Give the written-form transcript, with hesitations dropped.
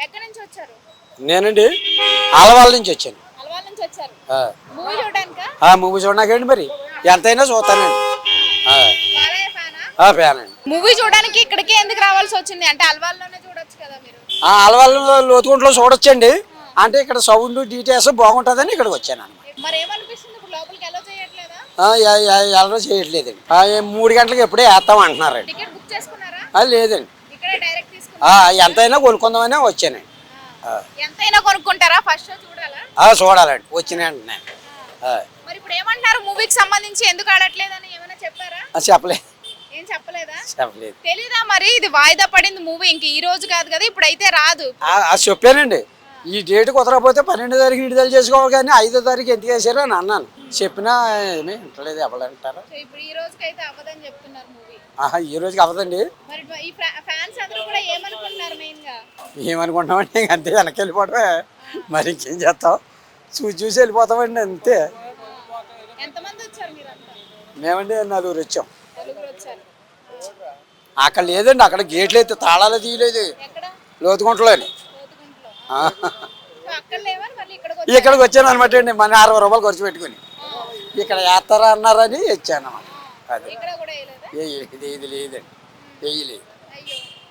ఎక్కడి నుంచి వచ్చారు? నేనండి ఆలవాళ్ళ నుంచి వచ్చాను. అలవాల్ నుంచి వచ్చారు. మూవీ చూడడానికా? మూవీ చూడడానికండి మరి ఎంతైనా చూస్తానండి. బాలయ్య ఫ్యానా? ఫ్యాన్ అండి. మూవీ చూడడానికి ఇక్కడికి ఎందుకు రావాల్సి వచ్చింది? అంటే అలవాల్లోనే చూడొచ్చు కదా మీరు. ఆలవాళ్ళ లోతుకుంట్లో చూడొచ్చండి. అంటే ఇక్కడ సౌండ్ డీటెయిల్స్ బాగుంటుందని ఇక్కడికి వచ్చాను అన్నమాట. మరి ఏమనిపిస్తుంది ఇప్పుడు లోపలికి ఎలా చేయట్లేదా? ఎవరో చేయట్లేదండి. 3 గంటలకు ఎప్పుడే వేస్తాం అంటున్నారండి. టికెట్ బుక్ చేసుకున్నారా? లేదండి. ఇక్కడే డైరెక్ట్ తీసుకున్నారా? ఎంతైనా కొనుక్కుందామనే వచ్చానండి. ఎంతైనా కొనుక్కుంటారా? ఫస్ట్ షో చూడాలా? చూడాలండి వచ్చిన వెంటనే. మరి ఇప్పుడు ఏమంటున్నారు? మూవీకి సంబంధించి ఎందుకు ఆడట్లేదని ఏమైనా చెప్పారా? చెప్పలేదు. ఏం చెప్పలేదా? చెప్పలేదు. తెలీదా మరి ఇది వాయిదా పడింది మూవీ ఇంక ఈ రోజు కాదు కదా, ఇప్పుడైతే రాదు. చెప్పానండి. ఈ డేట్ కుదరకపోతే 12వ తారీఖు విడుదల చేసుకోవాలి కానీ 5వ తారీఖు ఎందుకు వేసారు అని అన్నాను. చెప్పినా ఏమీ ఇంటలేదు. ఎవరంటారా? ఇప్పుడు ఈ రోజుకి అయితే అవ్వదని చెప్తున్నారు మూవీ. ఈ రోజుకి అవ్వదండి. మరి ఈ ఫ్యాన్స్ అందరూ కూడా ఏమనుకుంటున్నారు మెయిన్ గా? ఏమనుకుంటామండి అంతే, వెనక్కి వెళ్ళిపోవడమే. మరి ఇంకేం చేస్తాం, చూసి వెళ్ళిపోతామండి అంతే. ఎంతమంది వచ్చారు మీరంతా? మేమండి 4 వచ్చాం. నలుగురు వచ్చారు. అక్కడ లేదండి, అక్కడ గేట్లు అయితే తాళాలు తీయలేదు. ఎక్కడ? లోతుగుంటలోని. అక్కడ లేవని మళ్ళీ ఇక్కడికి వచ్చాను అనమాట అండి. మన 60 రూపాయలు ఖర్చు పెట్టుకుని ఇక్కడ వేస్తారా అన్నారని వచ్చాను అన్నమాట. అది ఇక్కడ కూడా ఇది లేదండి, వేయలేదు. అయ్యో